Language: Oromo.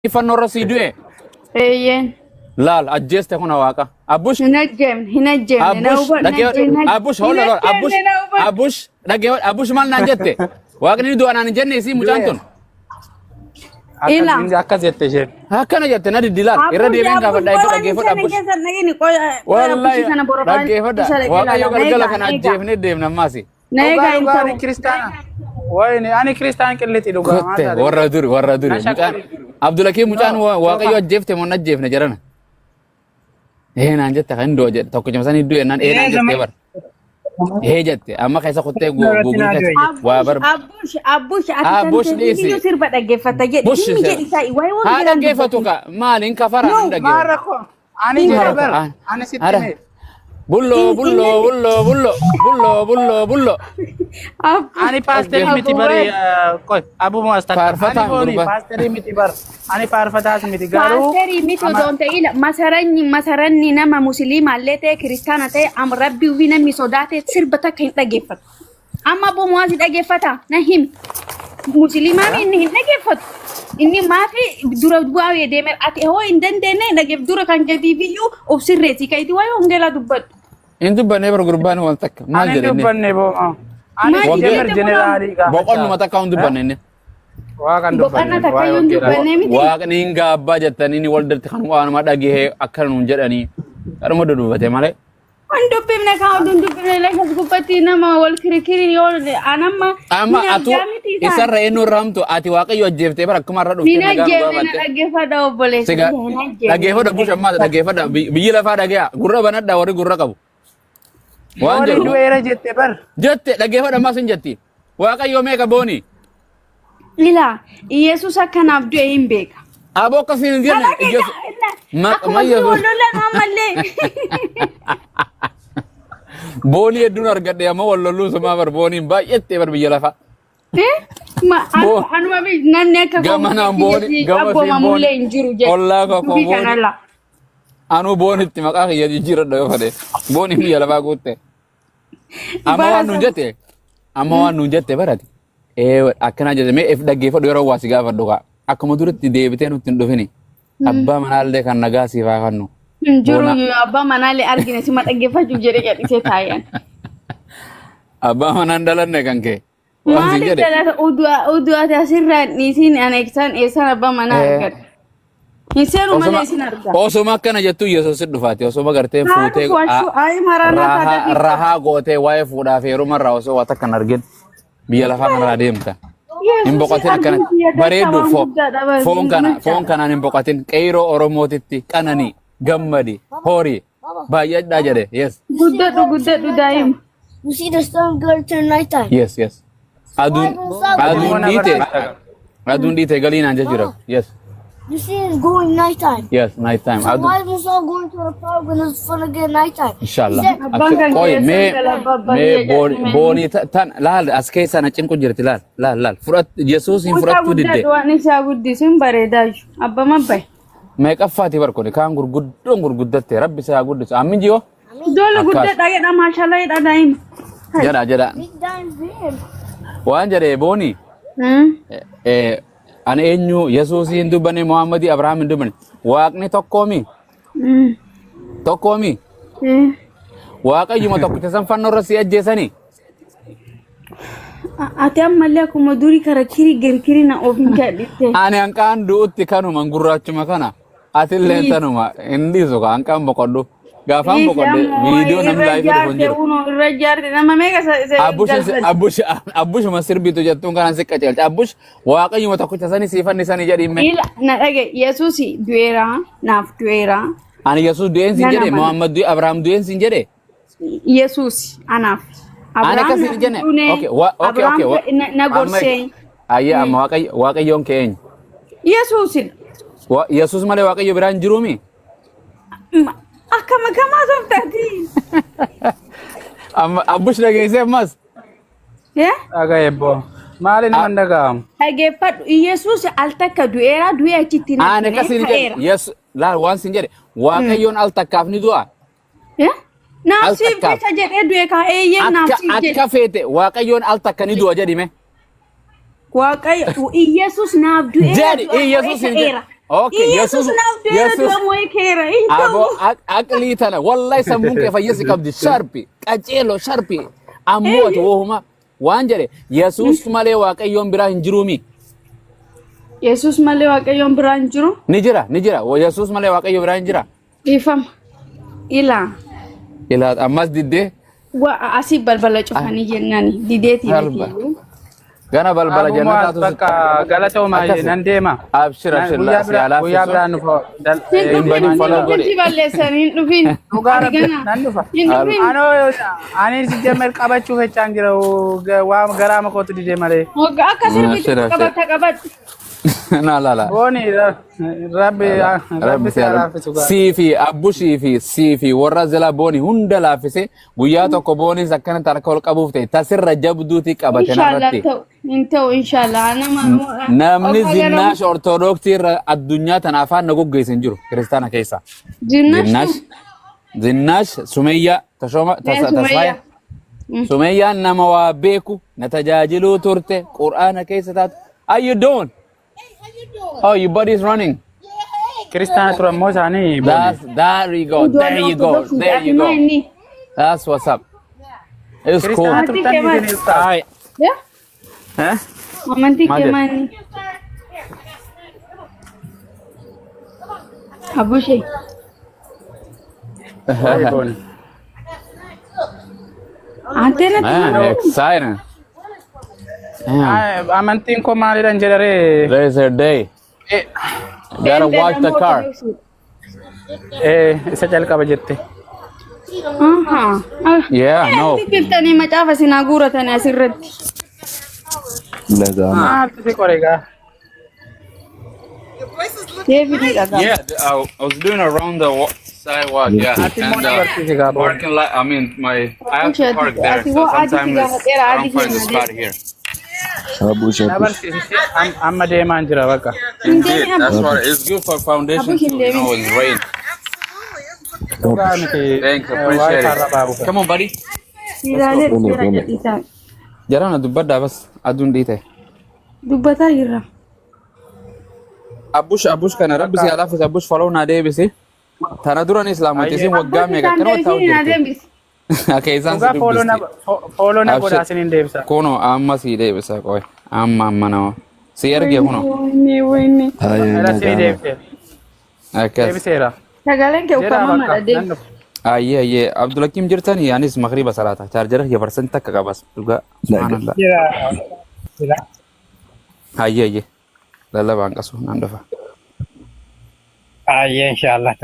fanno rasiidue laal ajjeeste kuna waaqa abush hinajjem abush hola abush dhagee abush maal naan jette waaqni du'a naan jenne isii mucaan tun akkas jette isheen akkana jette na diddilaal irra deebiin gaafadhaa iddoo dhaggeeffadha abush wallahi dhaggeeffadha waaqayyo galgala kana ajjeefne deemna ammaasi dhugaa kiristaana wayne ani kiristaan qilletti dhugaa warra duri mucaan Abdulakim mucaan waaqayyo ajjeefte moo najjeefne jarana naan jette kan doo jette tokko jimsan iddoo naan naan jette bar jette amma keessa kuttee guguulte waa bar abush dhiisi sirba dhaggeeffata jedhi haa dhaggeeffatu ka maaliin kafara dhaggeeffatu ani jedhe bar ani sitti bullo ani pastor miti bari koy abu muasta ani pastor miti bar ani parfatas miti garu pastor miti donte ila masaranni nama muslima lete kristana te am rabbi wi nami sodate sirbata kan dhaggeeffatu amma abu muaz dhaggeeffata nahim muslima min dhaggeeffatu inni maafi dura du'a deemer ati ho indandene dhaggeef dura kan gadi biyu obsirreeti kayti wayo ngela dubbatu intu banne bar gurbaan wal takka maal jedhe ani banne bo ani jemer generali ga boqon mata kaundu banne ne waaqan dubbanne waaqni hinga abba jettani ni waldarti kan waan ma dhage akkan nun jedhani karmo dudubate male andubimne kaundu dubne la gubbati nama wal kirikiri yo anamma amma atu isarra eno ramto ati waaqayyo ajjeefte bar akkuma ra dhufte naga babatte dhage fada obole dhage fada busha ma dhage fada biyyi lafa dhage gurra banadda wari gurra qabu waan jedhu du'eera jette bar jette dhage fada ma sin jetti waaqayyo meeqa booni ila yesus akkanaaf du'e hin beeka abo kasin gene yesus mayyo lola amalle booni edun argadde amma wallolu sama bar booni baayette bar biyya lafa ma anu abi nanne ka gamana booni gamma mulle injiru je Allah ka ko booni anu booni ti maka ya jira do fade booni biyya lafa gotte amma wanu jette barati akkana jette me if dagge fado yoro wasi gafa doga akkuma duratti deebite nutti ndofini abba manalle kan nagasi fa kannu injiru abba manale argine sima dagge faju jere gadise tayan abba manan dalanne kanke wasi jere udu ata sirra nisin aneksan esan abba manal gad Hiseru male sinarga. Osoma kana jettu Yesus dhufate osoma garteen fuute ay marana kada raha goote wae fuudha feeru marra osoo wata kan argin biya lafa kana deemta imboqatin kana bareedu foon kana imboqatin qeiro oromotitti qanani gammadi hori baay'adha jede yes guddadu daim You see the sun go to night time. yes adun dite galina jira yes You see it's going night time. yes night time So why is Musa going to the park when it's gonna get night time? inshallah koy me boni tan laal askaysa na cinku jirti laal furat jesus in furat tudde wani sa guddisin bareedaju abba mabbay me qaffati barkone kan gurguddatte rabbi sa guddis amin jiyo dole guddada ya mashallah da daim jada Big time big. wan jare boni ana enyu yesus hindu bane muhammadi abraham hindu bane waaqni tokkomi waaqayyo tokko san fanno rasi ajjesani ati ammalle kuma duri karakiri gerkiri na ofin kadite ani ankan duutti kanu mangurrachuma kana atilleen tanuma indiso ka ankan boqoddu gafam boqodde video nam live ko jiru uno rajarte nama mega abush masirbitu jattun kana sikkacelta abush waaqayyo tokko sani sifanni sani jadi me ila na dage yesusi duera naf duera ani yesus duen sin jede muhammad du abraham duen sin jede yesus anaf ana kasi jene okay na gorse ayya amma waaqayyo keen yesus male waaqayyo biran jirumi akkama kama softati abush lagese mas aga yebbo maalin mandagam age pad yesus altaka duera duya chitina ana kasi yes la wan sinjere waaqayyo altakaf ni du'a nafsi feta jede duya ka eye nafsi jede akka fete waaqayyo altaka ni du'a jedime waaqayyo yesus naaf du'e jadi yesus Okay, Yesus Mo kera. abo akli tana wallahi samun ke fayyasi qabdi sharpi qacelo sharpi ammo to huma wanjare Yesus male waaqayyoon bira hin jirumi Yesus male waaqayyoon bira hin jiru. ni jira wo Yesus male waaqayyo bira hin jira Ifam. ila ammas didde Wa asii balbala cufanii jennani dideetii Balbala. nake. gana balbala jannatu bakka galata uumaa nan deema. abshir la siala Guyyaa biraan dhufa. bani follow gode. Wanti balleessanii hin dhufin. Dhugaa rabbi Argana. nan dhufa. Hin dhufin. Ani si jemmel qabachuu fechaan jira waan garaa makootu didee malee. Hoggaa akka sirbitti qabadhu. la Booni rabbi si alaafisu gaa. Sifi abbushii fi sifi warra zala boni hunda laafise guyyaa tokko bonis akkana tarka ol qabuuf ta'e tasirra jabduuti qabate namatti. Inshallah. Namni zinnash ortodoksii irra addunyaa tana afaan na goggeessan hin jiru kiristaana keessa. Zinnash Sumayya tasfaya. Sumayya nama waa beeku na tajaajiluu turte Qur'aana keessa taatu. How you doing? Oh, your body's running. Kiristaana turan moo isaanii. There you go. That's what's up. It's cool. Kiristaana turtan ni Alright. Ya? Huh? Amanti Mother. kemani. Abushe. Antena Man, exciting. Damn. Amantiin koo maalidhaan jedharee. There's a day. Gotta watch the car. Isa jalqaba jette. Yeah, no. Biftanii macaafa sinaa guuratanii asirratti. Maaltu si qoreegaa? Deebiidii dhagaa. Yeah, I was doing around the sidewalk. Yeah, and parking lot. I mean, I have to park there. So sometimes I don't find the spot here. Amma deemaan jira bakka. Indeed, that's what it's good for foundation. Too, you know, it's rain. Thanks, appreciate it. Come on, buddy. Jarana dubbadda bas adun dite. Dubbataa jirra. Abush kana rabbi si alaafis abush follow na deebisi. Tana duran islaamatiisin waggaa meeqa kana ta'u jirti. Keesaan si dubbisti. Fooloo na godhaasin hin deebisa. Kuno amma si deebisa qoy. Amma nama. Si erge kuno. Wayne. Era si deebise. Akkas. Deebiseera. Sagaleen kee uffamaadha deebi. Ayye Abdulakim jirtani anis maghriba salata charger ya persen takka qabas juga subhanallah. Ayye lalla baan qasu nan dafa. Ayye inshallah.